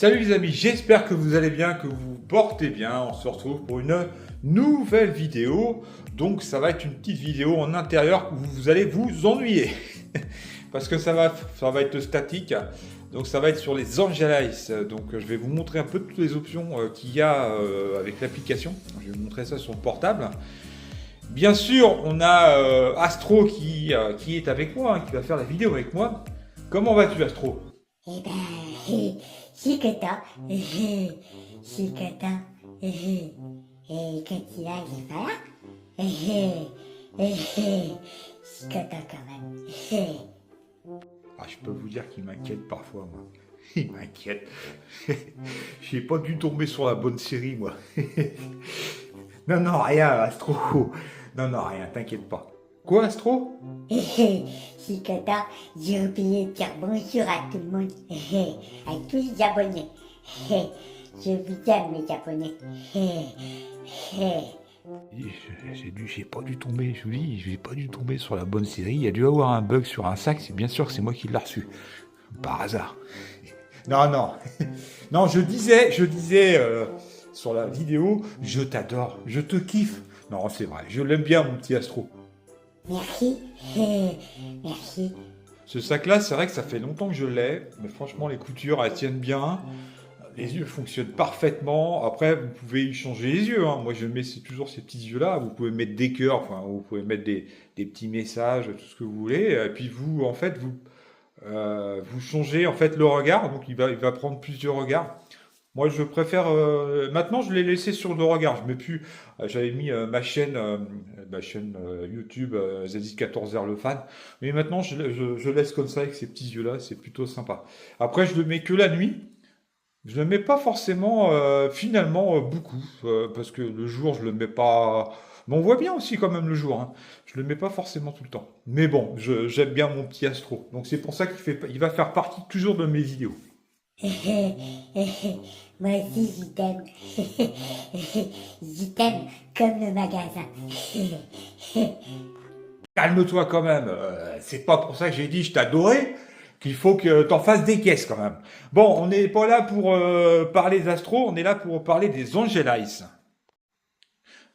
Salut les amis, j'espère que vous allez bien, que vous vous portez bien. On se retrouve pour une nouvelle vidéo. Donc ça va être une petite vidéo en intérieur où vous allez vous ennuyer. Parce que ça va être statique. Donc ça va être sur les Angelize. Donc je vais vous montrer un peu toutes les options qu'il y a avec l'application. Je vais vous montrer ça sur le portable. Bien sûr, on a Astro qui est avec moi, qui va faire la vidéo avec moi. Comment vas-tu, Astro? Eh ben, je suis content. Je suis content. Et quand il arrive pas là, je suis content quand même. Ah, je peux vous dire qu'il m'inquiète parfois, moi. Il m'inquiète. J'ai pas dû tomber sur la bonne série, moi. Non, non, rien, Astro. Non, non, rien, t'inquiète pas. Quoi, Astro? Je suis content. J'ai oublié de dire bonjour à tout le monde. À tous les abonnés. Je vous aime les abonnés. J'ai pas dû tomber, je vous dis, j'ai pas dû tomber sur la bonne série. Il y a dû avoir un bug sur un sac, c'est bien sûr que c'est moi qui l'ai reçu. Par hasard. Non, non. Non, je disais sur la vidéo, je t'adore, je te kiffe. Non, c'est vrai, je l'aime bien, mon petit Astro. Merci. Merci. Ce sac-là, c'est vrai que ça fait longtemps que je l'ai, mais franchement, les coutures, elles tiennent bien. Les yeux fonctionnent parfaitement. Après, vous pouvez y changer les yeux, hein. Moi, je mets toujours ces petits yeux-là. Vous pouvez mettre des cœurs, enfin, vous pouvez mettre des petits messages, tout ce que vous voulez. Et puis vous, en fait, vous changez en fait le regard. Donc, il va prendre plusieurs regards. Moi, je préfère. Maintenant, je l'ai laissé sur le regard. Je mets plus. J'avais mis ma chaîne YouTube ZX14R le fan. Mais maintenant, je laisse comme ça avec ces petits yeux-là. C'est plutôt sympa. Après, je le mets que la nuit. Je le mets pas forcément, finalement, beaucoup. Parce que le jour, je le mets pas. Mais on voit bien aussi quand même le jour, hein. Je le mets pas forcément tout le temps. Mais bon, j'aime bien mon petit Astro. Donc c'est pour ça il va faire partie toujours de mes vidéos. Moi aussi, je t'aime. Je t'aime comme le magasin. Calme-toi quand même. C'est pas pour ça que j'ai dit je t'adorais qu'il faut que t'en fasses des caisses quand même. Bon, on n'est pas là pour parler d'Astro, on est là pour parler des Angelize.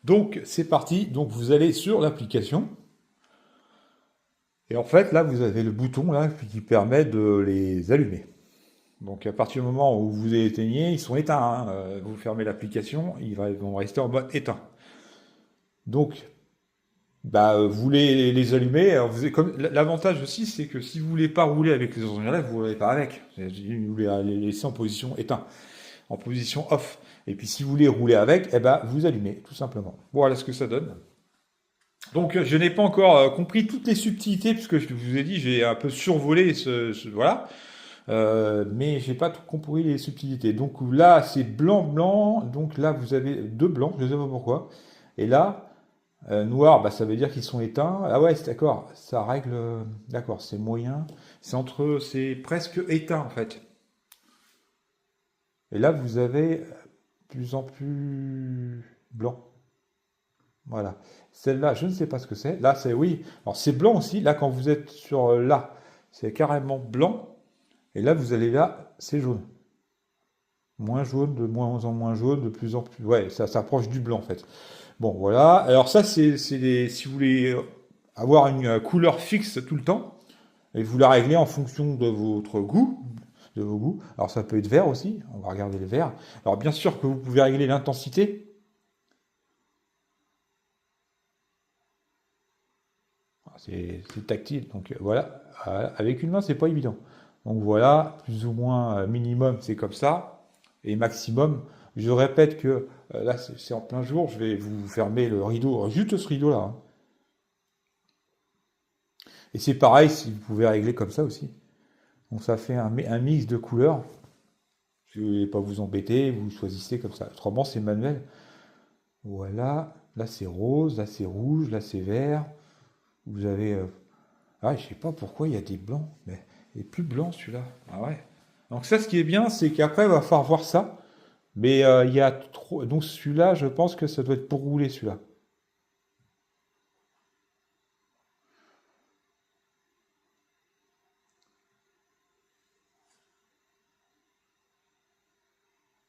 Donc c'est parti. Donc vous allez sur l'application. Et en fait, là, vous avez le bouton là qui permet de les allumer. Donc à partir du moment où vous les éteignez, ils sont éteints, hein. Vous fermez l'application, ils vont rester en mode éteint. Donc, bah, vous les allumez. Alors, l'avantage aussi, c'est que si vous voulez pas rouler avec les ordinateurs, vous ne roulez pas avec. Vous les laissez en position éteint, en position off. Et puis si vous voulez rouler avec, eh ben, vous allumez, tout simplement. Voilà ce que ça donne. Donc je n'ai pas encore compris toutes les subtilités, puisque je vous ai dit, j'ai un peu survolé voilà. Mais j'ai pas tout compris les subtilités. Donc là, c'est blanc, blanc. Donc là, vous avez deux blancs, je ne sais pas pourquoi. Et là, noir, bah, ça veut dire qu'ils sont éteints. Ah ouais, c'est d'accord. Ça règle. D'accord, c'est moyen. C'est presque éteint en fait. Et là, vous avez plus en plus blanc. Voilà. Celle-là, je ne sais pas ce que c'est. Là, c'est oui. Alors c'est blanc aussi. Là, quand vous êtes sur là, c'est carrément blanc. Et là, vous allez là, c'est jaune. Moins jaune, de moins en moins jaune, de plus en plus. Ouais, ça s'approche du blanc en fait. Bon, voilà. Alors ça, si vous voulez avoir une couleur fixe tout le temps, et vous la réglez en fonction de votre goût, de vos goûts. Alors ça peut être vert aussi. On va regarder le vert. Alors bien sûr que vous pouvez régler l'intensité. C'est tactile. Donc voilà. Avec une main, c'est pas évident. Donc voilà, plus ou moins minimum, c'est comme ça. Et maximum, je répète que là, c'est en plein jour. Je vais vous fermer le rideau, juste ce rideau-là, hein. Et c'est pareil si vous pouvez régler comme ça aussi. Donc ça fait un mix de couleurs. Si vous ne voulez pas vous embêter, vous choisissez comme ça. Autrement, c'est manuel. Voilà. Là, c'est rose. Là, c'est rouge. Là, c'est vert. Vous avez... Ah, je sais pas pourquoi il y a des blancs. Mais il est plus blanc celui-là. Ah ouais. Donc ça, ce qui est bien, c'est qu'après, il va falloir voir ça. Mais il y a trop... Donc celui-là, je pense que ça doit être pour rouler celui-là.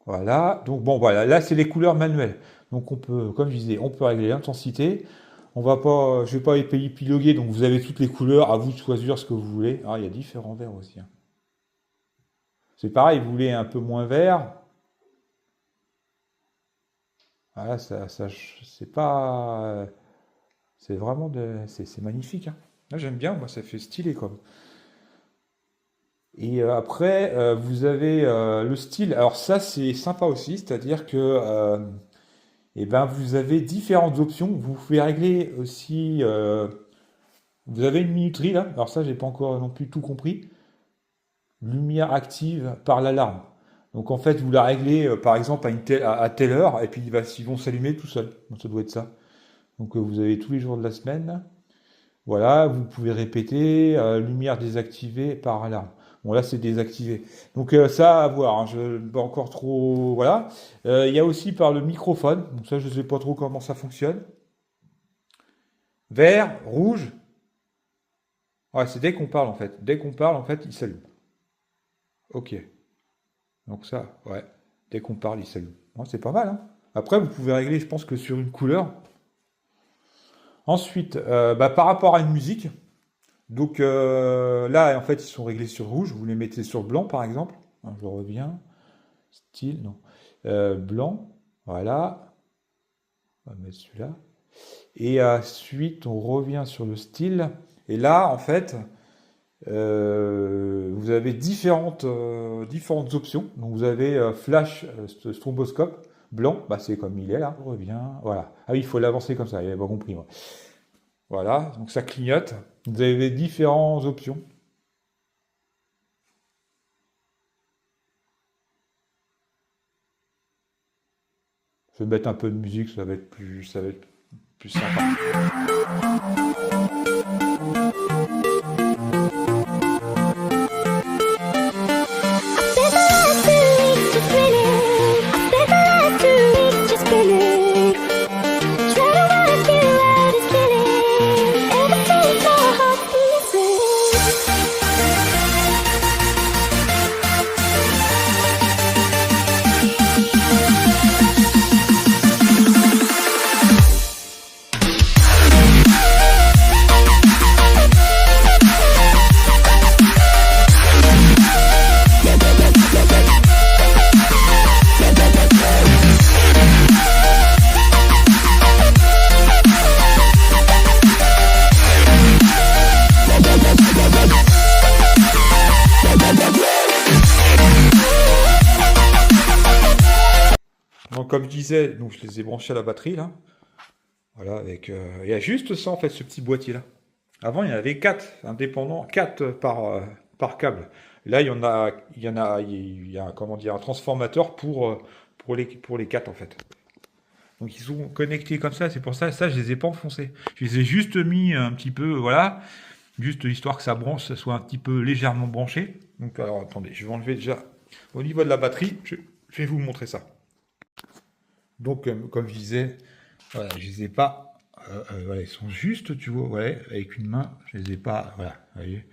Voilà, donc bon, voilà, là c'est les couleurs manuelles. Donc on peut, comme je disais, on peut régler l'intensité. On va pas, je vais pas épiloguer, donc vous avez toutes les couleurs, à vous de choisir ce que vous voulez. Ah, il y a différents verts aussi, hein. C'est pareil, vous voulez un peu moins vert. Voilà, c'est pas, c'est vraiment c'est magnifique, hein. Là j'aime bien, moi ça fait stylé comme. Et après, vous avez le style. Alors ça, c'est sympa aussi, c'est-à-dire que eh ben, vous avez différentes options. Vous pouvez régler aussi. Vous avez une minuterie là. Alors ça, j'ai pas encore non plus tout compris. Lumière active par l'alarme. Donc en fait, vous la réglez par exemple à telle heure, et puis ils vont s'allumer tout seuls. Donc ça doit être ça. Donc vous avez tous les jours de la semaine. Voilà, vous pouvez répéter, lumière désactivée par alarme. Bon, là, c'est désactivé. Donc, ça à voir, hein, je ne pas encore trop. Voilà. Il y a aussi par le microphone. Donc, ça, je ne sais pas trop comment ça fonctionne. Vert, rouge. Ouais, c'est dès qu'on parle, en fait. Dès qu'on parle, en fait, il s'allume. Ok. Donc, ça, ouais. Dès qu'on parle, il s'allume. Ouais, c'est pas mal, hein. Après, vous pouvez régler, je pense que sur une couleur. Ensuite, bah, par rapport à une musique. Donc là, en fait, ils sont réglés sur rouge. Vous les mettez sur blanc, par exemple. Hein, je reviens. Style, non. Blanc. Voilà. On va mettre celui-là. Et ensuite, on revient sur le style. Et là, en fait, vous avez différentes options. Donc, vous avez flash stroboscope blanc. Bah, c'est comme il est là. On revient. Voilà. Ah oui, il faut l'avancer comme ça. Il n'avait pas compris, moi. Voilà. Donc, ça clignote. Vous avez différentes options. Je vais mettre un peu de musique, ça va être plus sympa. Donc, comme je disais, donc je les ai branchés à la batterie là. Voilà, avec il y a juste ça en fait, ce petit boîtier là. Avant, il y en avait 4 indépendants, 4 par câble. Là, il y a comment dire, un transformateur pour les 4 en fait. Donc ils sont connectés comme ça, c'est pour ça, je les ai pas enfoncés. Je les ai juste mis un petit peu, voilà, juste histoire que ça soit un petit peu légèrement branché. Donc alors attendez, je vais enlever déjà au niveau de la batterie, je vais vous montrer ça. Donc comme je disais, voilà, je les ai pas, voilà, ils sont juste, tu vois, ouais, avec une main, je les ai pas, voilà, vous voyez,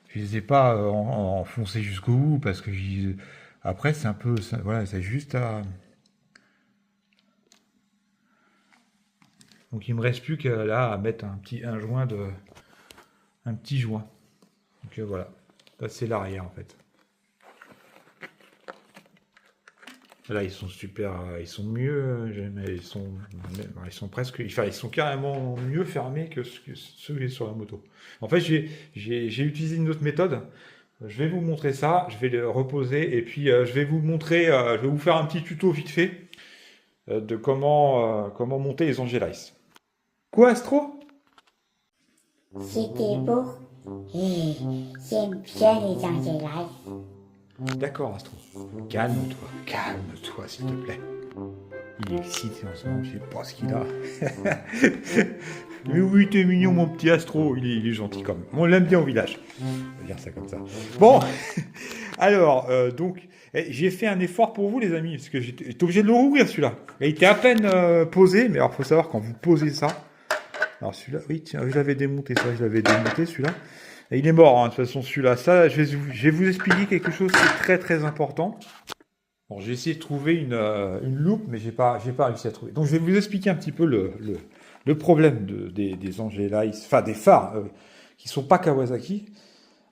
je les ai pas enfoncés jusqu'au bout parce que après c'est un peu, voilà, c'est juste à. Donc il me reste plus que là à mettre un petit joint. Donc voilà, ça c'est l'arrière en fait. Là ils sont super, ils sont mieux, ils sont presque, enfin ils sont carrément mieux fermés que ceux qui sont sur la moto. En fait j'ai utilisé une autre méthode. Je vais vous montrer ça, je vais le reposer et puis je vais vous montrer, je vais vous faire un petit tuto vite fait de comment monter les Angelize. Quoi, Astro? C'était beau. Et j'aime bien les Angelize. D'accord, Astro. Calme-toi, s'il te plaît. Il est excité en ce moment, je sais pas ce qu'il a. Mais oui, t'es mignon, mon petit Astro. Il est gentil quand même. On l'aime bien au village. On va dire ça comme ça. Bon, alors, donc, j'ai fait un effort pour vous, les amis, parce que j'étais obligé de le rouvrir, celui-là. Il était à peine posé, mais alors, faut savoir, quand vous posez ça. Alors, celui-là, oui, tiens, je l'avais démonté, celui-là. Et il est mort, hein, de toute façon, celui-là. Ça, je vais vous expliquer quelque chose qui est très, très important. Bon, j'ai essayé de trouver une loupe, mais j'ai pas réussi à trouver. Donc, je vais vous expliquer un petit peu le problème des Angelize, enfin des phares qui sont pas Kawasaki.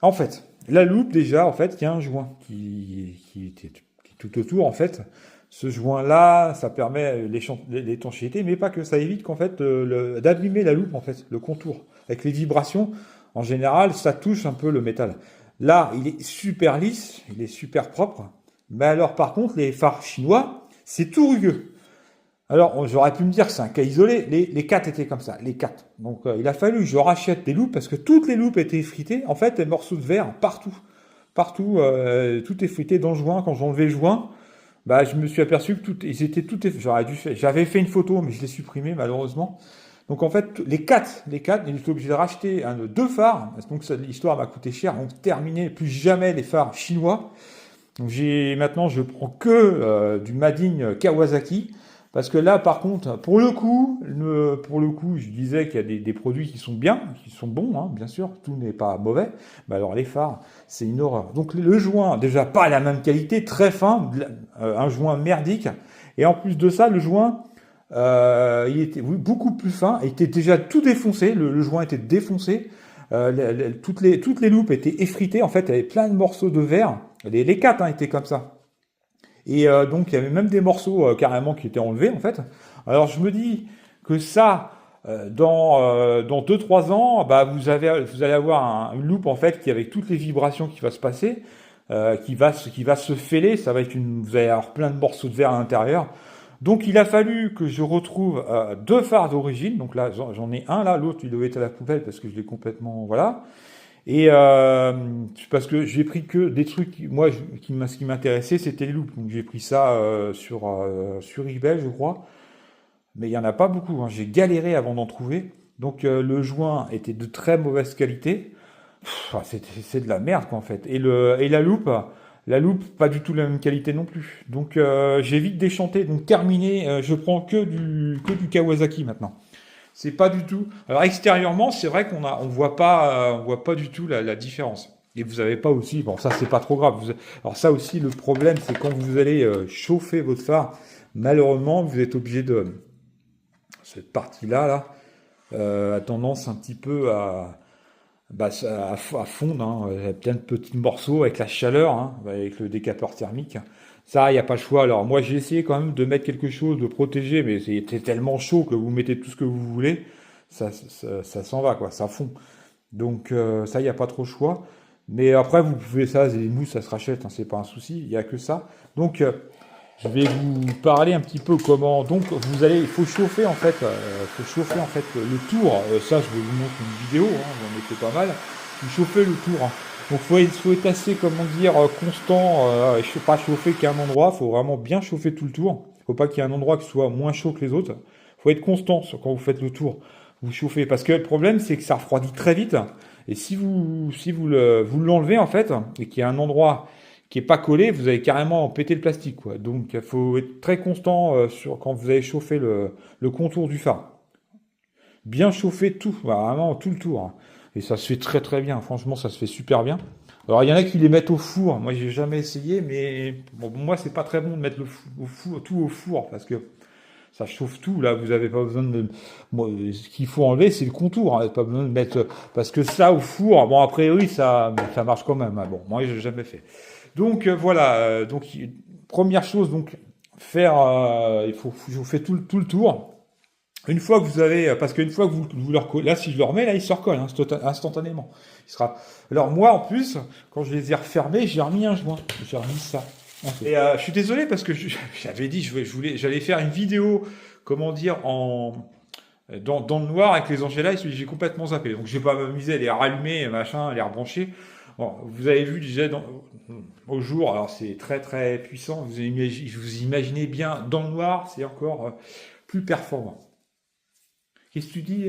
En fait, la loupe, déjà, en fait, il y a un joint qui est tout autour, en fait. Ce joint-là, ça permet l'étanchéité, mais pas que. Ça évite qu'en fait, d'abîmer la loupe, en fait, le contour. Avec les vibrations, en général, ça touche un peu le métal. Là, il est super lisse, il est super propre. Mais alors, par contre, les phares chinois, c'est tout rugueux. Alors, j'aurais pu me dire que c'est un cas isolé. Les quatre étaient comme ça, les quatre. Donc, il a fallu que je rachète des loupes parce que toutes les loupes étaient effritées. En fait, des morceaux de verre partout. Partout, tout effrité dans le joint. Quand j'enlevais le joint, bah, je me suis aperçu que ils étaient tout effrités. J'avais fait une photo, mais je l'ai supprimée malheureusement. Donc, en fait, les quatre, il était obligé de racheter deux phares. Donc, l'histoire m'a coûté cher. Donc, terminé, plus jamais les phares chinois. Donc, maintenant, je prends que du Mading Kawasaki. Parce que là, par contre, pour le coup, je disais qu'il y a des produits qui sont bien, qui sont bons, hein, bien sûr, tout n'est pas mauvais. Mais alors les phares, c'est une horreur. Donc le joint, déjà pas la même qualité, très fin, un joint merdique. Et en plus de ça, le joint, il était beaucoup plus fin, il était déjà tout défoncé, le joint était défoncé. Toutes les loupes étaient effritées, en fait, il y avait plein de morceaux de verre. Les quatre étaient comme ça. Et donc, il y avait même des morceaux carrément qui étaient enlevés, en fait. Alors, je me dis que ça, dans 2-3 ans, bah, vous allez avoir une loupe, en fait, qui, avec toutes les vibrations qui va se passer, qui va se fêler, vous allez avoir plein de morceaux de verre à l'intérieur. Donc, il a fallu que je retrouve deux phares d'origine. Donc là, j'en ai un, là, l'autre, il devait être à la poubelle parce que je l'ai complètement, voilà. Et parce que j'ai pris que des trucs, moi, ce qui m'intéressait, c'était les loupes. Donc j'ai pris ça sur eBay, je crois. Mais il n'y en a pas beaucoup, hein. J'ai galéré avant d'en trouver. Donc le joint était de très mauvaise qualité. C'est de la merde, quoi, en fait. Et la loupe, pas du tout la même qualité non plus. Donc j'ai vite déchanté. Donc terminé, je prends que du Kawasaki maintenant. C'est pas du tout. Alors extérieurement, c'est vrai on voit pas du tout la différence. Et vous avez pas aussi, bon ça c'est pas trop grave. Alors ça aussi le problème c'est quand vous allez chauffer votre phare, malheureusement vous êtes obligé de cette partie-là a tendance un petit peu à fondre. Hein. Il y a plein de petits morceaux avec la chaleur, hein, avec le décapeur thermique. Ça, il n'y a pas le choix. Alors moi, j'ai essayé quand même de mettre quelque chose, de protéger, mais c'est tellement chaud que vous mettez tout ce que vous voulez, ça s'en va, quoi, ça fond. Donc ça, il n'y a pas trop le choix. Mais après, vous pouvez ça, les mousses, ça se rachète, hein, c'est pas un souci, il n'y a que ça. Donc je vais vous parler un petit peu comment. Donc il faut chauffer en fait, le tour. Ça, je vais vous montrer une vidéo, hein, j'en ai fait pas mal. Vous chauffez le tour, hein. Donc faut être assez, comment dire, constant, pas chauffer qu'un endroit, faut vraiment bien chauffer tout le tour. Faut pas qu'il y ait un endroit qui soit moins chaud que les autres. Faut être constant quand vous faites le tour. Vous chauffez. Parce que le problème, c'est que ça refroidit très vite. Et si vous l'enlevez, en fait, et qu'il y a un endroit qui est pas collé, vous allez carrément péter le plastique, quoi. Donc, il faut être très constant quand vous allez chauffer le contour du phare. Bien chauffer tout, vraiment tout le tour, hein. Et ça se fait très très bien, franchement ça se fait super bien. Alors il y en a qui les mettent au four, moi j'ai jamais essayé, mais bon, moi c'est pas très bon de mettre tout au four parce que ça chauffe tout. Là vous avez pas besoin de, moi, ce qu'il faut enlever c'est le contour, hein, pas besoin de mettre, parce que ça au four, bon a priori ça marche quand même, hein. Bon moi j'ai jamais fait. Donc voilà, donc première chose, donc il faut chauffer tout le tour. Une fois que vous avez, parce qu'une fois que vous le recollez, là si je le remets, là il se recolle, hein, instantanément. Il sera. Alors moi en plus, quand je les ai refermés, j'ai remis un joint, j'ai remis ça. Et je suis désolé parce que j'avais dit, j'allais faire une vidéo, comment dire, dans le noir avec les Angela, j'ai complètement zappé. Donc je vais pas m'amuser à les rallumer, machin, à les rebrancher. Bon, vous avez vu déjà au jour, alors c'est très très puissant. Vous imaginez bien dans le noir, c'est encore plus performant. Qu'est-ce que tu dis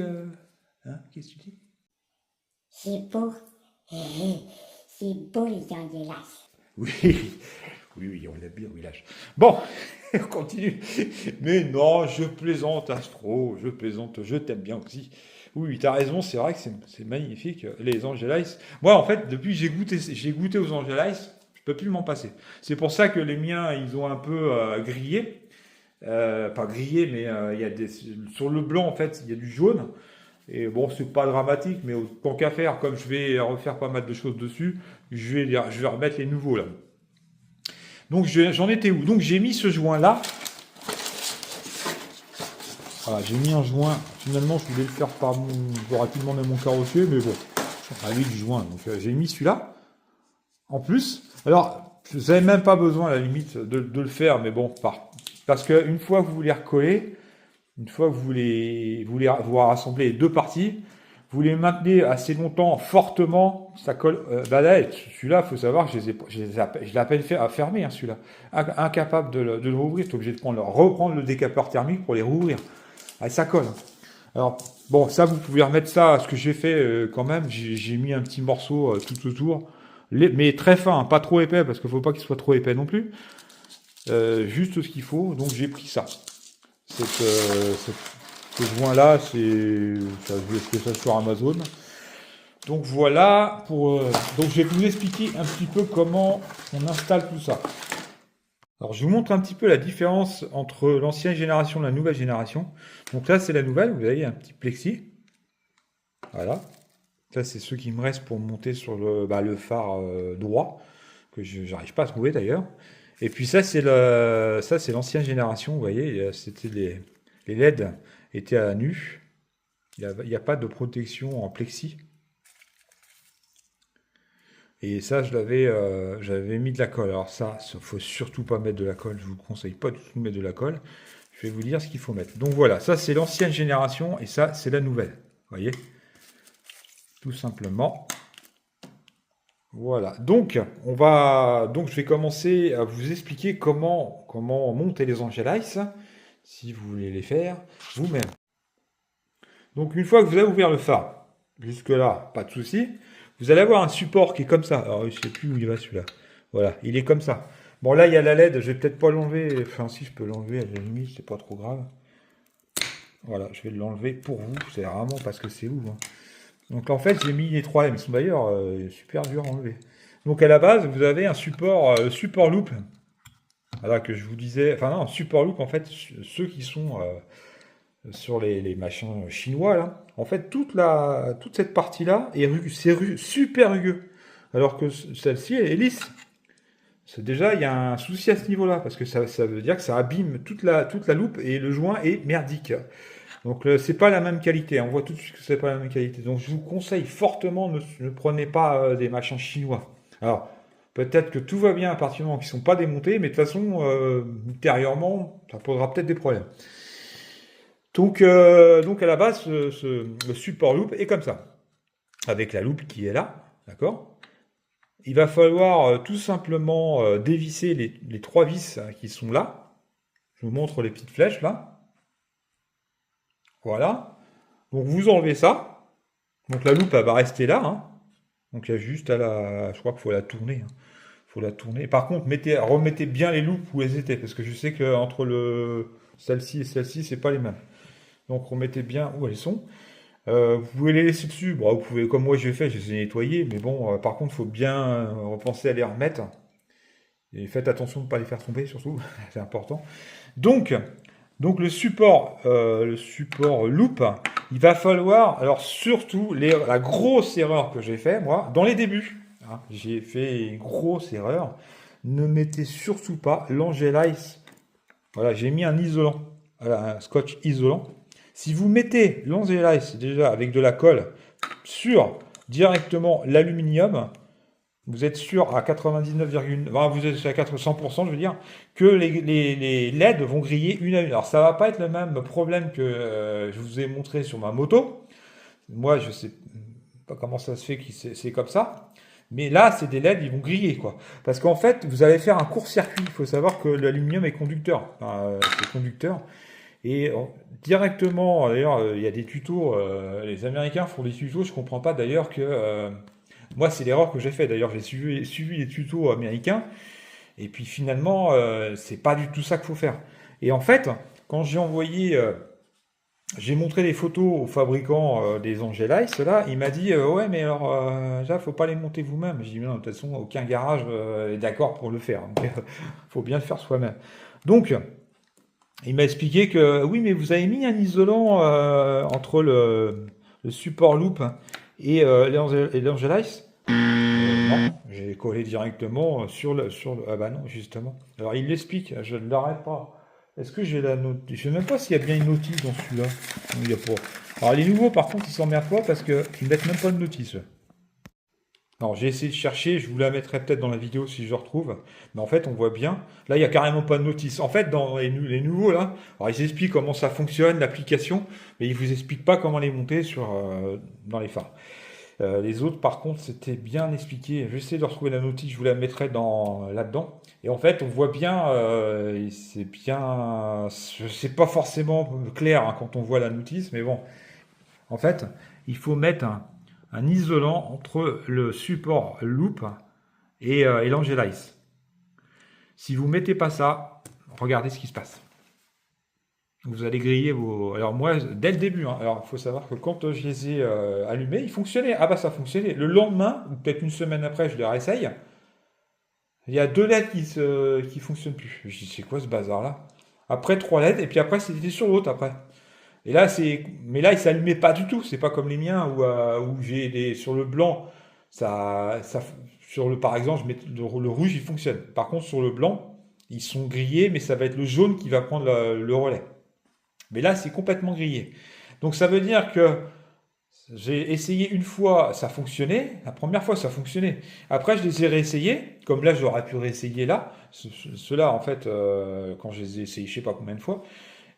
Qu'est-ce que tu dis C'est beau. C'est beau les Angelize. Oui, oui, on l'a bien, oui, lâche. Bon, on continue. Mais non, je plaisante, Astro, je plaisante, je t'aime bien aussi. Oui, t'as raison, c'est vrai que c'est magnifique, les Angelize. Moi, en fait, depuis que j'ai goûté aux Angelize, peux plus m'en passer. C'est pour ça que les miens, ils ont un peu grillé. Pas grillé, mais il y a sur le blanc, en fait, il y a du jaune. Et bon, c'est pas dramatique, mais tant qu'à faire, comme je vais refaire pas mal de choses dessus, je vais remettre les nouveaux là. Donc j'en étais où? Donc j'ai mis ce joint là. Voilà, j'ai mis un joint. Finalement, je voulais le faire plus rapidement dans mon carrossier, mais bon, à lui du joint. Donc j'ai mis celui-là. En plus, alors, vous n'avez même pas besoin à la limite de le faire, mais bon, parce qu'une fois que vous les recollez, une fois que vous rassemblez les deux parties, vous les maintenez assez longtemps, fortement, ça colle. Bah là, celui-là, il faut savoir que je l'ai à peine fait à fermer, hein, celui-là. Incapable de le rouvrir, tu es obligé de reprendre le décapeur thermique pour les rouvrir. Ah, ça colle. Alors, bon, ça, vous pouvez remettre ça. Ce que j'ai fait quand même, j'ai mis un petit morceau tout autour, mais très fin, hein, pas trop épais, parce qu'il ne faut pas qu'il soit trop épais non plus. Juste ce qu'il faut, donc j'ai pris ça. Ce joint-là, je vais acheter ça sur Amazon. Donc voilà, donc je vais vous expliquer un petit peu comment on installe tout ça. Alors je vous montre un petit peu la différence entre l'ancienne génération et la nouvelle génération. Donc là c'est la nouvelle, vous voyez un petit plexi. Voilà. Ça c'est ceux qui me restent pour monter sur le phare droit, que je n'arrive pas à trouver d'ailleurs. Et puis ça c'est l'ancienne génération, vous voyez, c'était les LED étaient à nu. Il n'y a pas de protection en plexi. Et ça, j'avais mis de la colle. Alors ça, il ne faut surtout pas mettre de la colle. Je ne vous conseille pas du tout de mettre de la colle. Je vais vous dire ce qu'il faut mettre. Donc voilà, ça c'est l'ancienne génération et ça c'est la nouvelle. Vous voyez? Tout simplement. Voilà. Donc, je vais commencer à vous expliquer comment monter les Angelice, si vous voulez les faire vous-même. Donc une fois que vous avez ouvert le phare, jusque-là, pas de souci, vous allez avoir un support qui est comme ça. Alors je ne sais plus où il va celui-là. Voilà, il est comme ça. Bon là il y a la LED, je vais peut-être pas l'enlever. Enfin si je peux l'enlever à la limite, c'est pas trop grave. Voilà, je vais l'enlever pour vous. C'est vraiment parce que c'est vous. Hein. Donc en fait j'ai mis les 3M, ils sont d'ailleurs super durs à enlever. Donc à la base vous avez un support loop. Voilà que je vous disais. Enfin non, support loop en fait ceux qui sont sur les machins chinois là, en fait toute cette partie là c'est super rugueux, alors que celle-ci elle est lisse. C'est déjà il y a un souci à ce niveau-là parce que ça veut dire que ça abîme toute la loupe et le joint est merdique. Donc c'est pas la même qualité, on voit tout de suite que c'est pas la même qualité. Donc je vous conseille fortement ne prenez pas des machins chinois. Alors peut-être que tout va bien à partir du moment qu'ils sont pas démontés, mais de toute façon ultérieurement ça posera peut-être des problèmes. Donc à la base, le support loop est comme ça, avec la loupe qui est là, d'accord? Il va falloir tout simplement dévisser les 3 vis qui sont là. Je vous montre les petites flèches là. Voilà. Donc vous enlevez ça. Donc la loupe elle va rester là. Hein. Donc il y a juste je crois qu'il faut la tourner. Hein. Faut la tourner. Par contre, remettez bien les loupes où elles étaient, parce que je sais que entre celle-ci et celle-ci, c'est pas les mêmes. Donc remettez bien où elles sont. Vous pouvez les laisser dessus. Bon, vous pouvez, comme moi j'ai fait, je les ai nettoyés. Mais bon, par contre, il faut bien repenser à les remettre. Et faites attention de ne pas les faire tomber, surtout. C'est important. Donc le support loop, il va falloir, alors surtout, la grosse erreur que j'ai fait, moi, dans les débuts, hein, j'ai fait une grosse erreur. Ne mettez surtout pas l'Angelice. Voilà, j'ai mis un isolant, voilà, un scotch isolant. Si vous mettez l'Angelice déjà avec de la colle sur directement l'aluminium, vous êtes sûr à 99,9%, enfin, vous êtes à 100%, je veux dire, que les LED vont griller une à une. Alors ça va pas être le même problème que je vous ai montré sur ma moto. Moi, je sais pas comment ça se fait que c'est comme ça. Mais là, c'est des LED, ils vont griller, quoi. Parce qu'en fait, vous allez faire un court-circuit. Il faut savoir que l'aluminium est conducteur. Enfin, c'est conducteur. Et directement, d'ailleurs, il y a des tutos, les Américains font des tutos, je comprends pas d'ailleurs que... moi, c'est l'erreur que j'ai fait, d'ailleurs, j'ai suivi les tutos américains, et puis finalement, c'est pas du tout ça qu'il faut faire. Et en fait, quand j'ai envoyé j'ai montré les photos au fabricant des Angelice, là, il m'a dit ouais mais alors là faut pas les monter vous-même. J'ai dit non, de toute façon aucun garage est d'accord pour le faire. Donc, faut bien le faire soi-même. Donc il m'a expliqué que oui mais vous avez mis un isolant entre le support loop et l'Angelice. Non, j'ai collé directement sur le. Ah bah non, justement. Alors il l'explique, je ne l'arrête pas. Est-ce que j'ai la note? Je sais même pas s'il y a bien une notice dans celui-là. Non, il y a pas. Alors les nouveaux, par contre, ils s'emmerdent pas parce qu'ils mettent même pas de notice. Alors j'ai essayé de chercher, je vous la mettrai peut-être dans la vidéo si je retrouve. Mais en fait, on voit bien. Là, il y a carrément pas de notice. En fait, dans les nouveaux là, alors ils expliquent comment ça fonctionne, l'application, mais ils vous expliquent pas comment les monter dans les phares. Les autres, par contre, c'était bien expliqué. J'essaie de retrouver la notice, je vous la mettrai là-dedans. Et en fait, on voit bien, c'est bien, c'est pas forcément clair hein, quand on voit la notice, mais bon, en fait, il faut mettre un isolant entre le support loop et l'Angelice. Si vous mettez pas ça, regardez ce qui se passe. Vous allez griller vos. Alors moi, dès le début, hein, alors il faut savoir que quand je les ai allumés, ils fonctionnaient. Ah bah ça fonctionnait. Le lendemain, ou peut-être une semaine après, je les réessaye. Il y a 2 LED qui fonctionnent plus. Je dis c'est quoi ce bazar là? Après 3 LED et puis après c'était sur l'autre après. Et là mais là il s'allumait pas du tout. C'est pas comme les miens où j'ai sur le blanc, sur le par exemple, je mets le rouge il fonctionne. Par contre sur le blanc, ils sont grillés, mais ça va être le jaune qui va prendre le relais. Mais là, c'est complètement grillé. Donc ça veut dire que j'ai essayé une fois, ça fonctionnait. La première fois, ça fonctionnait. Après, je les ai réessayés. Comme là, j'aurais pu réessayer là. Ceux-là, en fait, quand je les ai essayés, je sais pas combien de fois.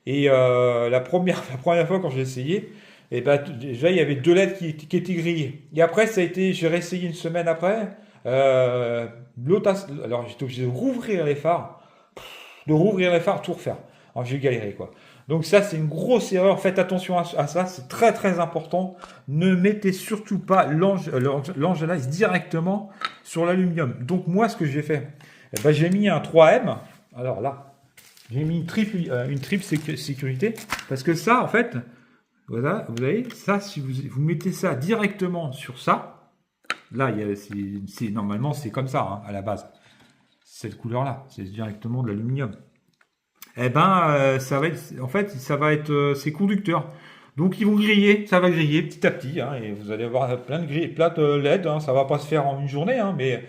Et la première fois, quand j'ai essayé, et ben, déjà, il y avait 2 LED qui étaient grillés. Et après, j'ai réessayé une semaine après. Alors, j'étais obligé de rouvrir les phares. Tout refaire. Alors, j'ai galéré, quoi. Donc ça, c'est une grosse erreur. Faites attention à ça, c'est très très important. Ne mettez surtout pas l'Angelice directement sur l'aluminium. Donc moi, ce que j'ai fait, eh ben, j'ai mis un 3M. Alors là, j'ai mis une triple sécurité. Parce que ça, en fait, voilà, vous voyez, ça, si vous mettez ça directement sur ça, là, normalement, c'est comme ça, hein, à la base. Cette couleur-là, c'est directement de l'aluminium. Eh ben, c'est conducteur. Donc ils vont griller, ça va griller petit à petit, hein, et vous allez avoir plein de LED, hein, ça va pas se faire en une journée, hein, mais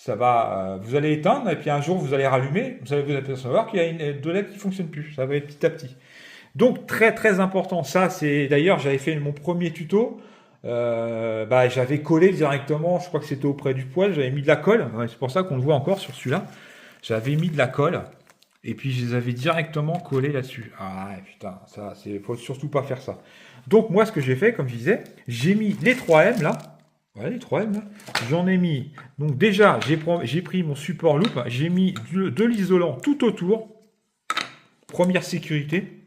vous allez éteindre et puis un jour vous allez rallumer, vous allez vous apercevoir qu'il y a 2 LED qui fonctionnent plus, ça va être petit à petit. Donc très très important, ça c'est d'ailleurs j'avais fait mon premier tuto, j'avais collé directement, je crois que c'était auprès du poêle, j'avais mis de la colle, ouais, c'est pour ça qu'on le voit encore sur celui-là, j'avais mis de la colle. Et puis je les avais directement collés là-dessus. Ah putain, faut surtout pas faire ça. Donc moi ce que j'ai fait, comme je disais, j'ai mis les 3M là. Voilà les 3M là. J'en ai mis. Donc déjà, j'ai pris mon support loop, j'ai mis de l'isolant tout autour. Première sécurité.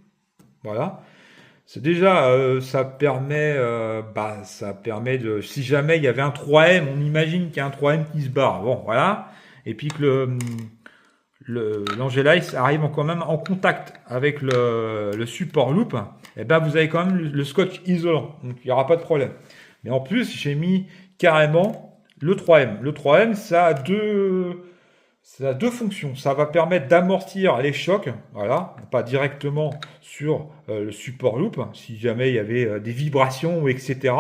Voilà. C'est déjà, ça permet de. Si jamais il y avait un 3M, on imagine qu'il y a un 3M qui se barre. Bon, voilà. Et puis que l'Angelice arrive quand même en contact avec le support loop, et ben vous avez quand même le scotch isolant, donc il n'y aura pas de problème. Mais en plus, j'ai mis carrément le 3M. Le 3M, ça a deux fonctions. Ça va permettre d'amortir les chocs, voilà, pas directement sur le support loop, si jamais il y avait des vibrations, etc.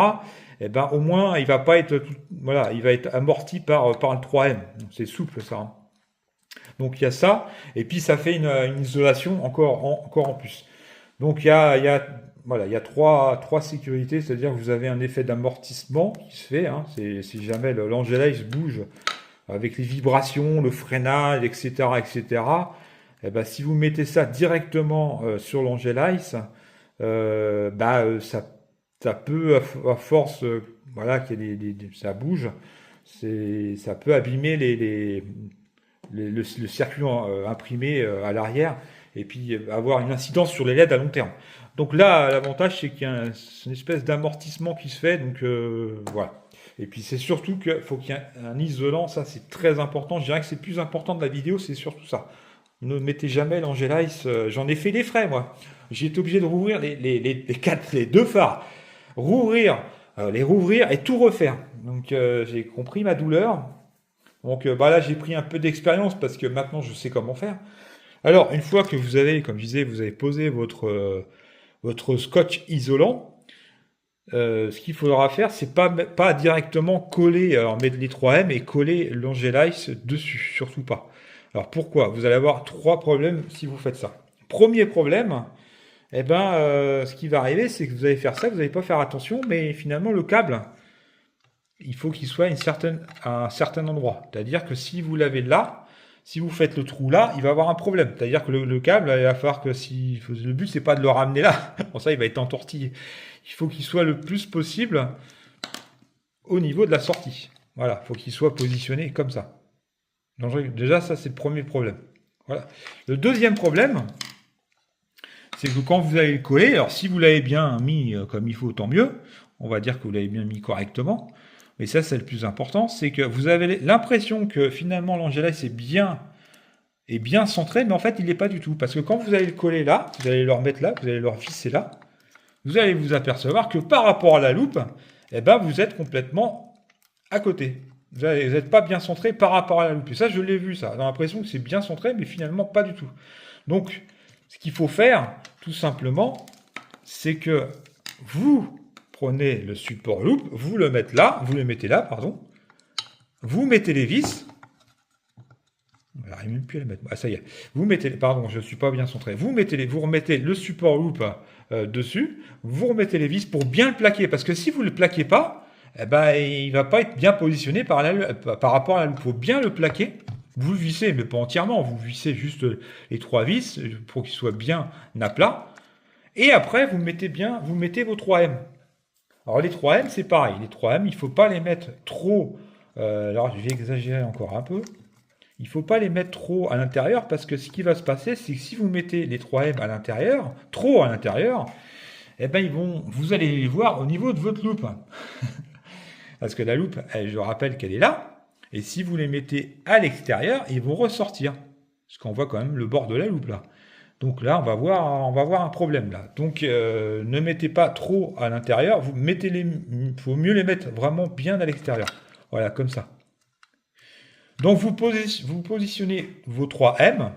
Et ben au moins, il va pas être, il va être amorti par le 3M. C'est souple ça. Hein. Donc il y a ça, et puis ça fait une isolation encore en plus. Donc il y a trois sécurités, c'est-à-dire que vous avez un effet d'amortissement qui se fait, hein, si jamais l'Angelice bouge avec les vibrations, le freinage, etc., et ben, si vous mettez ça directement sur l'Angelice, ça peut, à force, ça bouge, ça peut abîmer le circuit imprimé à l'arrière et puis avoir une incidence sur les LED à long terme. Donc là, l'avantage, c'est qu'il y a une espèce d'amortissement qui se fait. Donc voilà. Et puis c'est surtout qu'il faut qu'il y ait un isolant. Ça, c'est très important. Je dirais que c'est le plus important de la vidéo, c'est surtout ça. Ne mettez jamais l'Angelice. J'en ai fait des frais, moi. J'ai été obligé de rouvrir les deux phares. Rouvrir, les rouvrir et tout refaire. Donc j'ai compris ma douleur. Donc bah là, j'ai pris un peu d'expérience parce que maintenant, je sais comment faire. Alors, une fois que vous avez, comme je disais, vous avez posé votre scotch isolant, ce qu'il faudra faire, c'est pas directement coller, alors mettre les 3M et coller l'Angelice dessus, surtout pas. Alors pourquoi? Vous allez avoir trois problèmes si vous faites ça. Premier problème, eh ben, ce qui va arriver, c'est que vous allez faire ça, vous n'allez pas faire attention, mais finalement le câble, il faut qu'il soit à un certain endroit. C'est-à-dire que si vous l'avez là, si vous faites le trou là, il va avoir un problème. C'est-à-dire que le câble, il va falloir que si le but c'est pas de le ramener là, pour ça il va être entortillé. Il faut qu'il soit le plus possible au niveau de la sortie. Voilà, il faut qu'il soit positionné comme ça. Donc, déjà, ça c'est le premier problème. Voilà. Le deuxième problème, c'est que quand vous allez le coller, alors si vous l'avez bien mis comme il faut, tant mieux. On va dire que vous l'avez bien mis correctement. Mais ça, c'est le plus important, c'est que vous avez l'impression que finalement l'Angelice est bien centré, mais en fait, il n'est pas du tout. Parce que quand vous allez le coller là, vous allez le remettre là, vous allez le visser là, vous allez vous apercevoir que par rapport à la loupe, eh ben, vous êtes complètement à côté. Vous n'êtes pas bien centré par rapport à la loupe. Et ça, je l'ai vu, ça. J'ai l'impression que c'est bien centré, mais finalement, pas du tout. Donc, ce qu'il faut faire, tout simplement, c'est que vous prenez le support loupe, vous le mettez là, pardon. Vous mettez les vis. On n'arrive même plus à les mettre. Ah, ça y est. Vous mettez, pardon, je ne suis pas bien centré. Vous remettez le support loupe dessus. Vous remettez les vis pour bien le plaquer. Parce que si vous ne le plaquez pas, eh ben, il ne va pas être bien positionné par rapport à la loupe. Il faut bien le plaquer. Vous le vissez, mais pas entièrement. Vous vissez juste les trois vis pour qu'il soit bien à plat. Et après, vous mettez vos 3M. Alors les 3M, c'est pareil. Les 3M, il ne faut pas les mettre trop... alors je vais exagérer encore un peu. Il ne faut pas les mettre trop à l'intérieur parce que ce qui va se passer, c'est que si vous mettez les 3M à l'intérieur, trop à l'intérieur, eh ben vous allez les voir au niveau de votre loupe. Parce que la loupe, je rappelle qu'elle est là. Et si vous les mettez à l'extérieur, ils vont ressortir. Parce qu'on voit quand même le bord de la loupe là. Donc là, on va voir un problème là. Donc ne mettez pas trop à l'intérieur. Il faut mieux les mettre vraiment bien à l'extérieur. Voilà, comme ça. Donc vous positionnez vos 3M.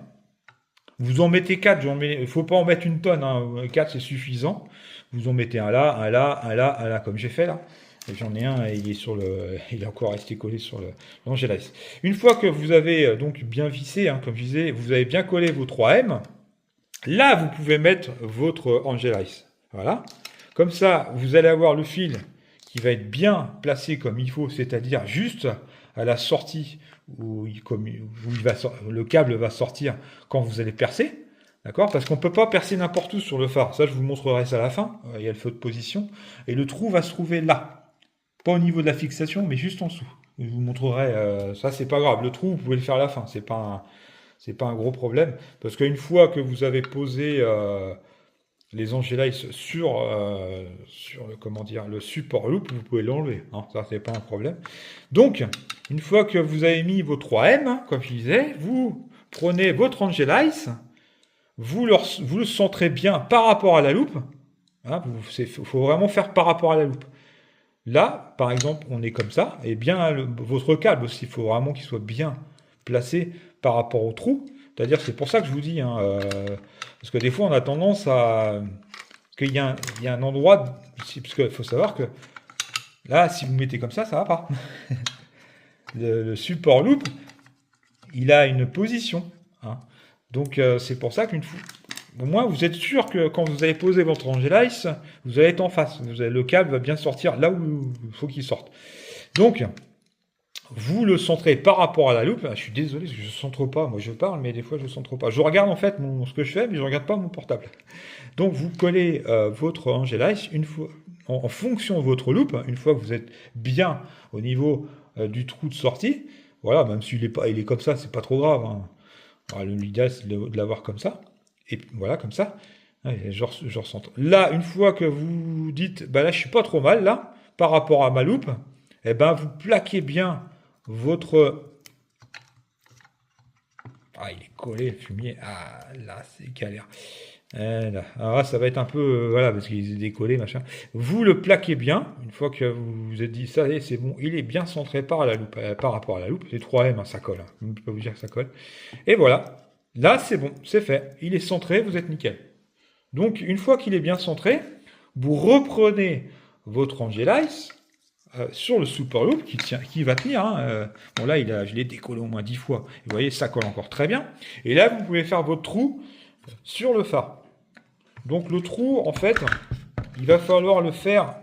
Vous en mettez 4. Il ne faut pas en mettre une tonne. 4, c'est suffisant. Vous en mettez un là, un là, un là, un là, comme j'ai fait là. J'en ai un, il est encore resté collé sur l'Angelice. Une fois que vous avez donc bien vissé, comme je disais, vous avez bien collé vos 3M, là vous pouvez mettre votre Angelice. Voilà. Comme ça, vous allez avoir le fil qui va être bien placé comme il faut, c'est-à-dire juste à la sortie où le câble va sortir quand vous allez percer. D'accord? Parce qu'on ne peut pas percer n'importe où sur le phare. Ça, je vous montrerai ça à la fin. Il y a le feu de position. Et le trou va se trouver là. Pas au niveau de la fixation, mais juste en dessous. Je vous montrerai, ça c'est pas grave. Le trou, vous pouvez le faire à la fin. C'est pas un gros problème. Parce qu'une fois que vous avez posé les Angelice sur le support loupe, vous pouvez l'enlever. Ça, c'est pas un problème. Donc, une fois que vous avez mis vos 3M, comme je disais, vous prenez votre Angelice, vous le centrez bien par rapport à la loupe. Il faut vraiment faire par rapport à la loupe. Là, par exemple, on est comme ça, et bien votre câble aussi, il faut vraiment qu'il soit bien placé par rapport au trou. C'est-à-dire, c'est pour ça que je vous dis, parce que des fois, on a tendance à... qu'il y a un endroit, parce qu'il faut savoir que là, si vous mettez comme ça va pas. le support loop, il a une position. Donc, c'est pour ça qu'une fois... Au moins, vous êtes sûr que quand vous allez poser votre Angelice, vous allez être en face. Le câble va bien sortir là où il faut qu'il sorte. Donc, vous le centrez par rapport à la loupe. Je suis désolé, je ne centre pas. Moi, je parle, mais des fois, je ne centre pas. Je regarde en fait ce que je fais, mais je ne regarde pas mon portable. Donc, vous collez votre Angelice en fonction de votre loupe. Une fois que vous êtes bien au niveau du trou de sortie, voilà, même s'il est comme ça, c'est pas trop grave. L'idéal, c'est de l'avoir comme ça. Et voilà, comme ça, je recentre. Là, une fois que vous dites, là, je suis pas trop mal, là, par rapport à ma loupe, vous plaquez bien votre Ah, il est collé, le fumier. Ah, là, c'est galère. Là. Alors là, ça va être un peu, voilà, parce qu'il est décollé, machin. Vous le plaquez bien, une fois que vous vous êtes dit, ça y est, c'est bon, il est bien centré par la loupe, par rapport à la loupe. Les 3M, hein, ça colle. Hein. Je ne peux pas vous dire que ça colle. Et voilà. Là, c'est bon, c'est fait. Il est centré, vous êtes nickel. Donc, une fois qu'il est bien centré, vous reprenez votre Angelice sur le super loop qui va tenir. Hein, bon, là, je l'ai décollé au moins 10 fois. Vous voyez, ça colle encore très bien. Et là, vous pouvez faire votre trou sur le phare. Donc, le trou, en fait, il va falloir le faire.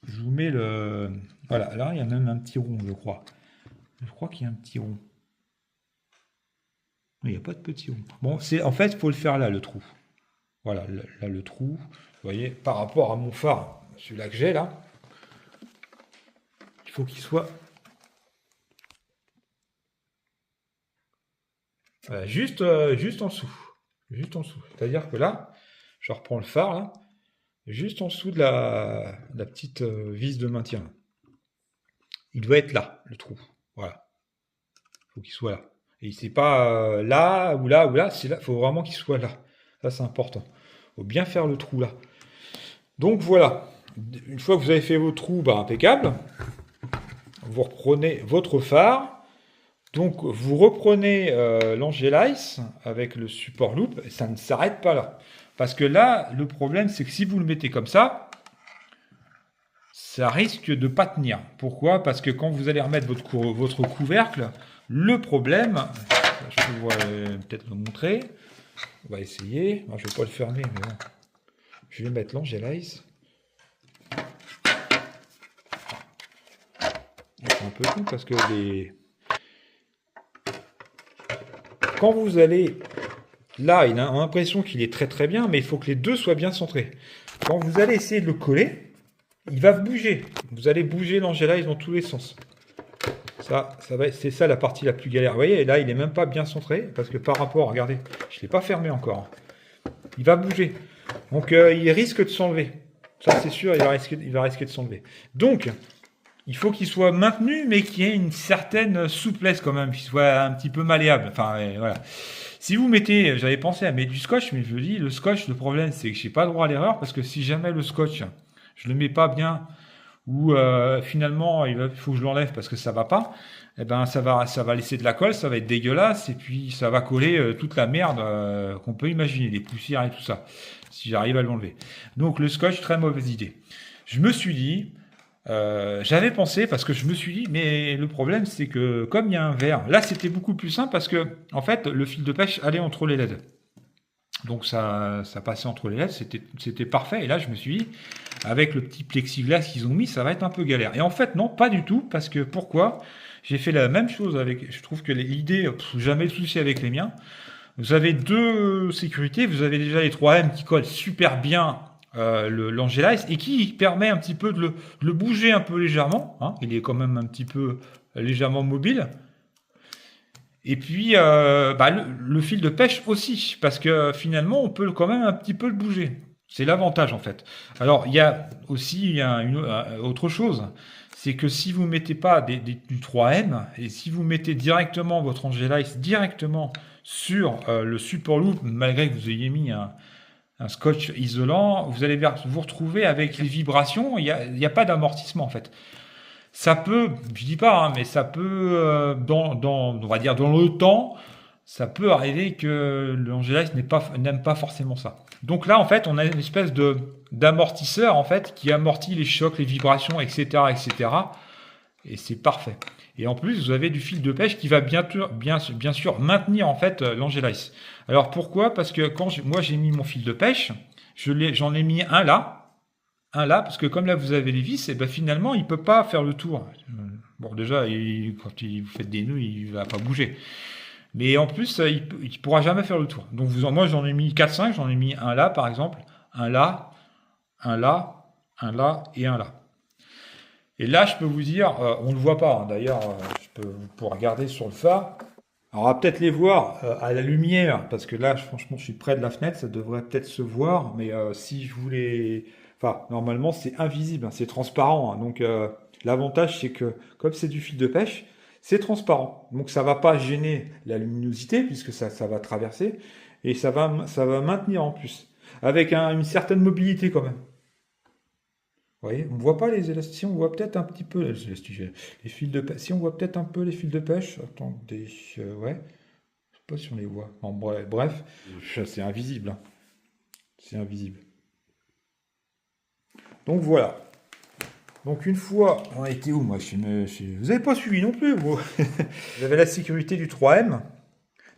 Je vous mets le. Voilà, là, il y a même un petit rond, je crois. Je crois qu'il y a un petit rond. Il n'y a pas de petit rond. Bon, en fait, il faut le faire là, le trou. Voilà, là, le trou. Vous voyez, par rapport à mon phare, celui-là que j'ai là, il faut qu'il soit voilà, juste en dessous. Juste en dessous. C'est-à-dire que là, je reprends le phare, là, juste en dessous de la petite vis de maintien. Il doit être là, le trou. Voilà. Il faut qu'il soit là. Et c'est pas là, ou là, ou là, c'est là. Il faut vraiment qu'il soit là. Ça, c'est important. Il faut bien faire le trou là. Donc voilà. Une fois que vous avez fait vos trous, bah, impeccable. Vous reprenez votre phare. Donc vous reprenez l'Angelice avec le support loop. Et ça ne s'arrête pas là. Parce que là, le problème, c'est que si vous le mettez comme ça risque de ne pas tenir. Pourquoi? Parce que quand vous allez remettre votre couvercle, le problème, je peux peut-être le montrer, on va essayer, moi, je ne vais pas le fermer, mais bon, je vais mettre l'Angelice. C'est un peu tout parce que quand vous allez là, il a l'impression qu'il est très très bien, mais il faut que les deux soient bien centrés. Quand vous allez essayer de le coller, il va bouger. Vous allez bouger l'Angelice dans tous les sens. C'est ça la partie la plus galère. Vous voyez, là, il n'est même pas bien centré, parce que par rapport, regardez, je ne l'ai pas fermé encore. Il va bouger. Donc, il risque de s'enlever. Ça, c'est sûr, il va risquer de s'enlever. Donc, il faut qu'il soit maintenu, mais qu'il y ait une certaine souplesse quand même, qu'il soit un petit peu malléable. Enfin, voilà. Si vous mettez, j'avais pensé à mettre du scotch, mais je dis, le scotch, le problème, c'est que je n'ai pas droit à l'erreur, parce que si jamais le scotch, je le mets pas bien, ou finalement, il faut que je l'enlève parce que ça va pas, eh ben, ça va laisser de la colle, ça va être dégueulasse, et puis ça va coller toute la merde qu'on peut imaginer, les poussières et tout ça, si j'arrive à l'enlever. Donc, le scotch, très mauvaise idée. Je me suis dit, j'avais pensé parce que je me suis dit, mais le problème c'est que comme il y a un verre, là c'était beaucoup plus simple parce que en fait le fil de pêche allait entre les LED. Donc ça passait entre les LED, c'était parfait. Et là je me suis dit, avec le petit plexiglas qu'ils ont mis, ça va être un peu galère. Et en fait non, pas du tout, parce que pourquoi? J'ai fait la même chose avec, je trouve que l'idée, jamais de souci avec les miens. Vous avez deux sécurités, vous avez déjà les 3M qui collent super bien l'Angelice et qui permet un petit peu de le bouger un peu légèrement. Hein, il est quand même un petit peu légèrement mobile. Et puis le fil de pêche aussi, parce que finalement on peut quand même un petit peu le bouger. C'est l'avantage en fait. Alors il y a aussi autre chose, c'est que si vous mettez pas du 3M et si vous mettez directement votre Angelice directement sur le support loop, malgré que vous ayez mis un scotch isolant, vous allez vous retrouver avec les vibrations, il n'y a pas d'amortissement en fait. Ça peut, je dis pas, hein, mais ça peut, on va dire dans le temps, ça peut arriver que l'Angelice n'aime pas forcément ça. Donc là, en fait, on a une espèce d'amortisseur en fait qui amortit les chocs, les vibrations, etc., etc. Et c'est parfait. Et en plus, vous avez du fil de pêche qui va bien sûr maintenir en fait l'Angelice. Alors pourquoi? Parce que quand moi j'ai mis mon fil de pêche, j'en ai mis un là, parce que comme là vous avez les vis, et ben finalement il peut pas faire le tour. Bon déjà, quand vous faites des nœuds, il va pas bouger. Mais en plus, il pourra jamais faire le tour. Donc moi j'en ai mis 4-5, j'en ai mis un là par exemple, un là, un là, un là et un là. Et là, je peux vous dire, on ne le voit pas. Hein, d'ailleurs, vous pourrez regarder sur le phare. Alors, on va peut-être les voir à la lumière, parce que là, franchement, je suis près de la fenêtre, ça devrait peut-être se voir. Mais si je voulais... Enfin, normalement, c'est invisible, hein, c'est transparent. Hein, donc, l'avantage, c'est que, comme c'est du fil de pêche, C'est transparent, donc ça va pas gêner la luminosité puisque ça va traverser et ça va maintenir en plus, avec une certaine mobilité quand même. Vous voyez, on voit pas les élastiques, on voit peut-être un petit peu les élastiques, les fils de pêche. Si on voit peut-être un peu les fils de pêche, attendez, ouais, je sais pas si on les voit. Non, bref, c'est invisible, hein. C'est invisible. Donc voilà. Donc une fois, on a été où moi? Vous n'avez pas suivi non plus, vous. Vous avez la sécurité du 3M.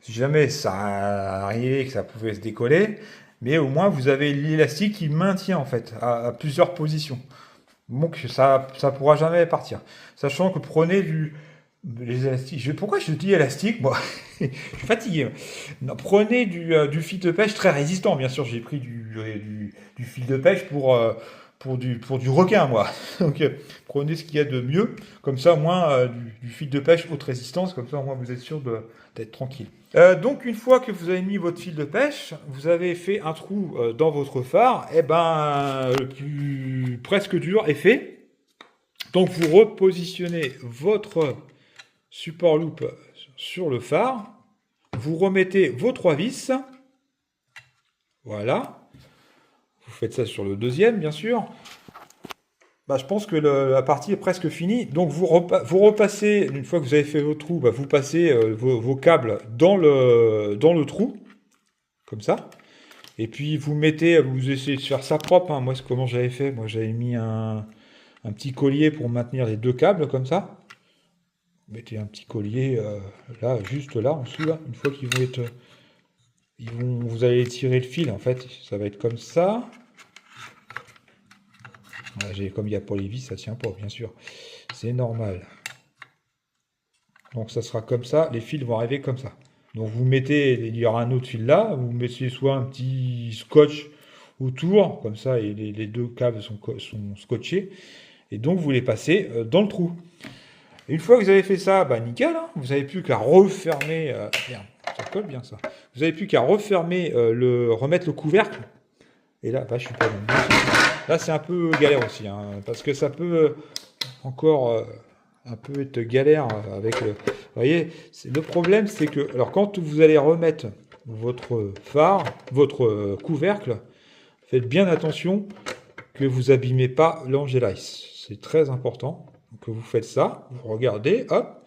Si jamais ça arrivait que ça pouvait se décoller, mais au moins vous avez l'élastique qui maintient en fait à plusieurs positions. Donc ça pourra jamais partir. Sachant que prenez les élastiques. Pourquoi je dis élastique, moi? Je suis fatigué. Non, prenez du fil de pêche très résistant. Bien sûr, j'ai pris du fil de pêche pour du requin, moi. Donc, prenez ce qu'il y a de mieux. Comme ça, au moins, du fil de pêche haute résistance. Comme ça, au moins, vous êtes sûr d'être tranquille. Donc, une fois que vous avez mis votre fil de pêche, vous avez fait un trou dans votre phare. Et ben, le plus presque dur est fait. Donc, vous repositionnez votre support loop sur le phare. Vous remettez vos 3 vis. Voilà. Vous faites ça sur le deuxième, bien sûr. Bah, je pense que la partie est presque finie. Donc, vous repassez, une fois que vous avez fait vos trous, bah, vous passez vos câbles dans le trou. Comme ça. Et puis, vous essayez de faire ça propre, hein. Moi, c'est comment j'avais fait. Moi, j'avais mis un petit collier pour maintenir les deux câbles, comme ça. Vous mettez un petit collier là, juste là, en dessous, là. Une fois qu'ils vont être... vous allez tirer le fil, en fait. Ça va être comme ça. Voilà, comme il n'y a pas les vis, ça tient pas, bien sûr. C'est normal. Donc ça sera comme ça, les fils vont arriver comme ça. Donc vous mettez, il y aura un autre fil là, vous mettez soit un petit scotch autour, comme ça, et les deux câbles sont scotchés. Et donc vous les passez dans le trou. Et une fois que vous avez fait ça, bah nickel, hein, vous n'avez plus qu'à refermer... merde, ça colle bien ça. Vous n'avez plus qu'à refermer, remettre le couvercle. Et là, bah, je suis pas bon. Là, c'est un peu galère aussi, hein, parce que ça peut encore un peu être galère avec le... Vous voyez, le problème, c'est que... Alors, quand vous allez remettre votre phare, votre couvercle, faites bien attention que vous abîmez pas l'Angelice. C'est très important que vous faites ça. Vous regardez, hop.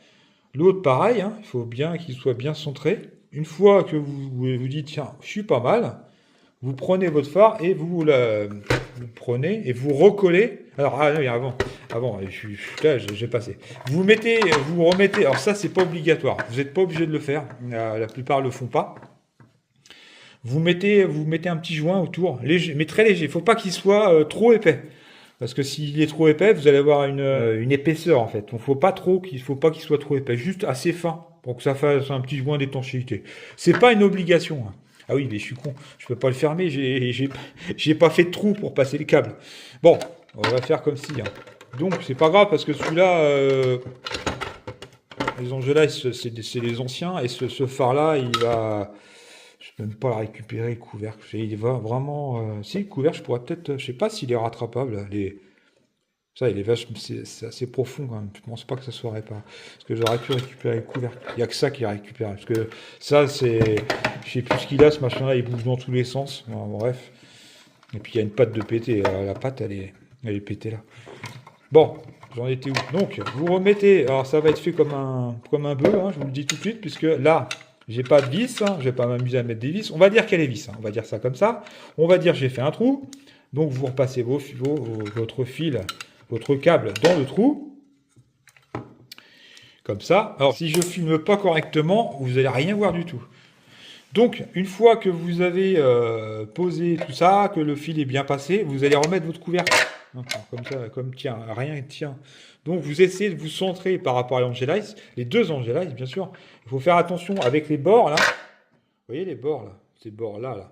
L'autre, pareil, hein, il faut bien qu'il soit bien centré. Une fois que vous dites, tiens, je suis pas mal... Vous prenez votre phare et vous prenez et vous recollez. Alors, avant, j'ai passé. Vous remettez. Alors ça, c'est pas obligatoire. Vous n'êtes pas obligé de le faire. La plupart le font pas. Vous mettez un petit joint autour, léger, mais très léger. Il faut pas qu'il soit trop épais. Parce que s'il est trop épais, vous allez avoir une épaisseur en fait. Donc, faut pas qu'il soit trop épais. Juste assez fin pour que ça fasse un petit joint d'étanchéité. C'est pas une obligation, hein. Ah oui, mais je suis con, je peux pas le fermer, j'ai pas fait de trou pour passer les câbles. Bon, on va faire comme si, hein. Donc, c'est pas grave, parce que celui-là, les Angelice, c'est les anciens, et ce phare-là, je peux même pas le récupérer, le couvercle. Il va vraiment... si, le couvercle, je pourrais peut-être... Je sais pas s'il est rattrapable, ça, il est vachement, c'est assez profond quand même. Je pense pas que ça soit réparé. Parce que j'aurais pu récupérer le couvercle. Il n'y a que ça qui est récupéré. Parce que ça, c'est... Je sais plus ce qu'il a, ce machin-là, il bouge dans tous les sens. Bon, bref. Et puis il y a une patte de pété. La patte, elle est pétée là. Bon, j'en étais où? Donc, vous remettez... Alors, ça va être fait comme un bœuf, hein, je vous le dis tout de suite, puisque là, j'ai pas de vis. Hein, je vais pas m'amuser à mettre des vis. On va dire qu'elle est vis. Hein, on va dire ça comme ça. On va dire j'ai fait un trou. Donc, vous repassez votre fil... votre câble dans le trou, comme ça. Alors, si je filme pas correctement, vous n'allez rien voir du tout. Donc, une fois que vous avez posé tout ça, que le fil est bien passé, vous allez remettre votre couvercle. Comme ça, comme tiens, rien ne tient. Donc, vous essayez de vous centrer par rapport à l'Angelice, les deux Angelice, bien sûr. Il faut faire attention avec les bords, là. Vous voyez les bords, là? Ces bords-là, là.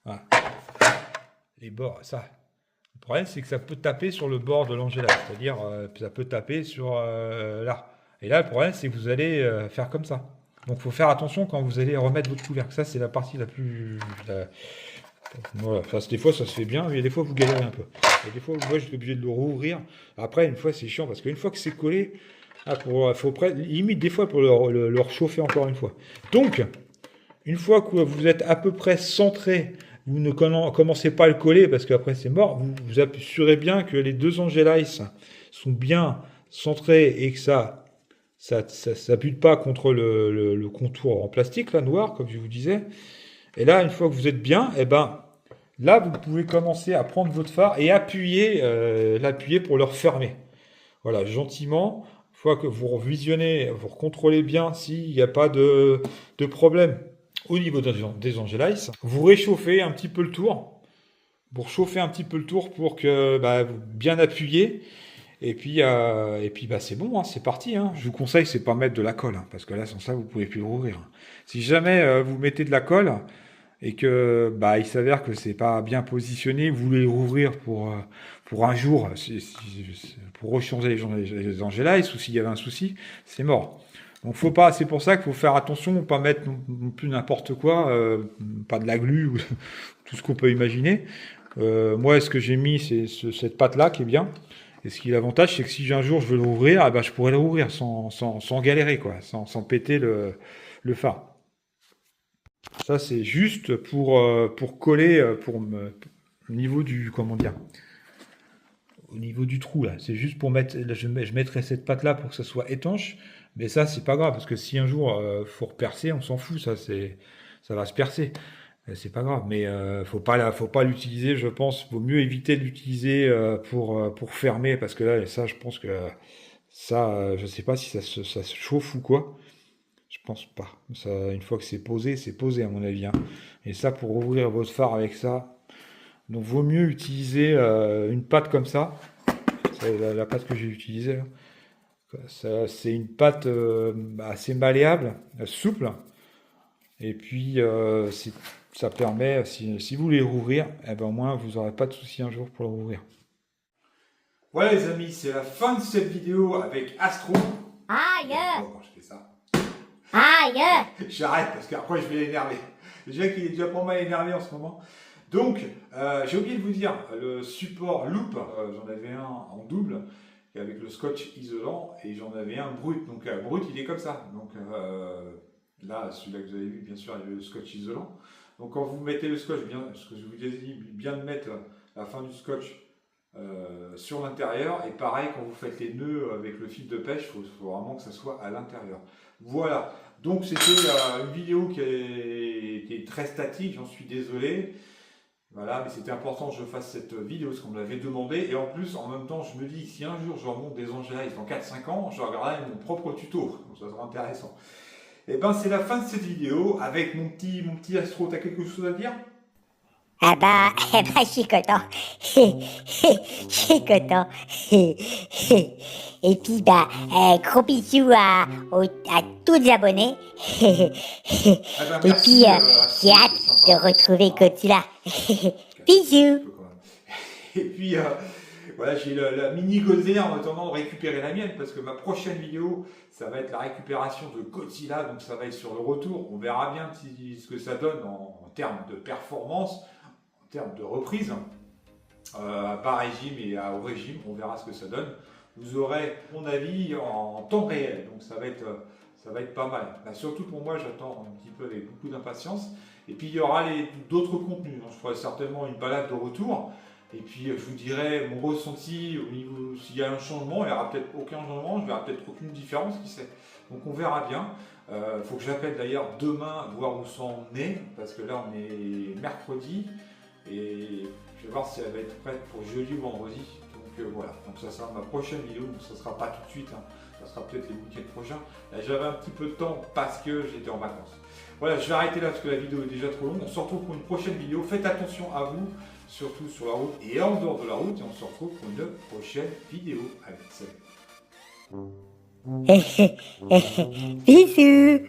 Voilà. Les bords, ça. Le problème, c'est que ça peut taper sur le bord de l'Angelice, c'est-à-dire ça peut taper sur là. Et là, le problème, c'est que vous allez faire comme ça. Donc, il faut faire attention quand vous allez remettre votre couvercle. Ça, c'est la partie la plus Voilà, enfin, des fois ça se fait bien, mais des fois vous galérez un peu. Et des fois, moi, j'étais obligé de le rouvrir. Après, une fois, c'est chiant parce qu'une fois que c'est collé, faut limite des fois pour le réchauffer encore une fois. Donc, une fois que vous êtes à peu près centré, vous ne commencez pas à le coller parce qu'après c'est mort. Vous assurez bien que les deux Angelice sont bien centrés et que ça bute pas contre le contour en plastique là noir comme je vous disais. Et là, une fois que vous êtes bien, et ben là vous pouvez commencer à prendre votre phare et l'appuyer pour le refermer. Voilà, gentiment. Une fois que vous revisionnez, vous contrôlez bien s'il n'y a pas de problème au niveau des Angelice. Vous réchauffez un petit peu le tour. Vous réchauffez un petit peu le tour pour que vous bien appuyer. Et puis bah, c'est bon, hein, c'est parti. Hein. Je vous conseille, c'est pas mettre de la colle, hein, parce que là, sans ça, vous pouvez plus le rouvrir. Si jamais vous mettez de la colle et que il s'avère que c'est pas bien positionné, vous voulez le rouvrir pour un jour, pour rechanger les Angelice, ou s'il y avait un souci, c'est mort. Donc faut pas, c'est pour ça qu'il faut faire attention, pas mettre non plus n'importe quoi, pas de la glu ou tout ce qu'on peut imaginer. Moi, ce que j'ai mis, c'est cette pâte-là qui est bien. Et ce qui est l'avantage, c'est que si un jour je veux le rouvrir, je pourrais le rouvrir sans galérer, quoi, sans péter le phare. Ça, c'est juste pour coller, au niveau du, comment dire, au niveau du trou, là. C'est juste pour mettre, là, je mettrai cette pâte-là pour que ça soit étanche. Mais ça, c'est pas grave, parce que si un jour, faut repercer, on s'en fout, ça va se percer. C'est pas grave, mais faut pas l'utiliser, je pense. Vaut mieux éviter de l'utiliser pour fermer, parce que là, ça, je pense que ça, je sais pas si ça se chauffe ou quoi. Je pense pas. Ça, une fois que c'est posé à mon avis. Hein. Et ça, pour ouvrir votre phare avec ça, donc vaut mieux utiliser une pâte comme ça. C'est la pâte que j'ai utilisée. C'est une pâte assez malléable, souple. Et puis, ça permet, si vous voulez rouvrir, au moins vous n'aurez pas de souci un jour pour le rouvrir. Voilà les amis, c'est la fin de cette vidéo avec Astro. Aïe! Quand je fais ça, Aïe! j'arrête parce qu'après je vais l'énerver. Déjà qu'il est déjà pas mal énervé en ce moment. Donc, j'ai oublié de vous dire, le support loop, j'en avais un en double, avec le scotch isolant, et j'en avais un brut. Donc, brut, il est comme ça. Donc, là, celui-là que vous avez vu, bien sûr, il y a le scotch isolant. Donc quand vous mettez le scotch, ce que je vous ai dit, bien de mettre la fin du scotch sur l'intérieur. Et pareil, quand vous faites les nœuds avec le fil de pêche, il faut vraiment que ça soit à l'intérieur. Voilà, donc c'était une vidéo qui est très statique, j'en suis désolé. Voilà, mais c'était important que je fasse cette vidéo parce qu'on me l'avait demandé. Et en plus, en même temps, je me dis que si un jour je remonte des Angelice dans 4-5 ans, je regarderai mon propre tuto. Donc ça sera intéressant. Et c'est la fin de cette vidéo avec mon petit Astro. T'as quelque chose à dire? Je suis content. Je suis content. Et puis, gros bisous à tous les abonnés. Et puis, j'ai hâte de retrouver Godzilla. Bisous. Et puis, voilà, j'ai la mini Godzilla en attendant de récupérer la mienne parce que ma prochaine vidéo, ça va être la récupération de Godzilla, donc ça va être sur le retour. On verra bien ce que ça donne en termes de performance, en termes de reprise, par régime et au régime. On verra ce que ça donne. Vous aurez mon avis en temps réel, donc ça va être pas mal. Surtout pour moi, j'attends un petit peu avec beaucoup d'impatience. Et puis il y aura d'autres contenus. Donc, je ferai certainement une balade de retour. Et puis je vous dirai mon ressenti au niveau s'il y a un changement. Il n'y aura peut-être aucun changement, je verrai peut-être aucune différence, qui sait. Donc on verra bien. Faut que j'appelle d'ailleurs demain voir où ça en est, parce que là on est mercredi. Et je vais voir si elle va être prête pour jeudi ou vendredi. Donc voilà, donc ça sera ma prochaine vidéo. Donc ça ne sera pas tout de suite, hein. Ça sera peut-être les week-ends prochains. Là j'avais un petit peu de temps parce que j'étais en vacances. Voilà, je vais arrêter là parce que la vidéo est déjà trop longue. On se retrouve pour une prochaine vidéo. Faites attention à vous, surtout sur la route et en dehors de la route. Et on se retrouve pour une prochaine vidéo. Allez, salut. Bisous.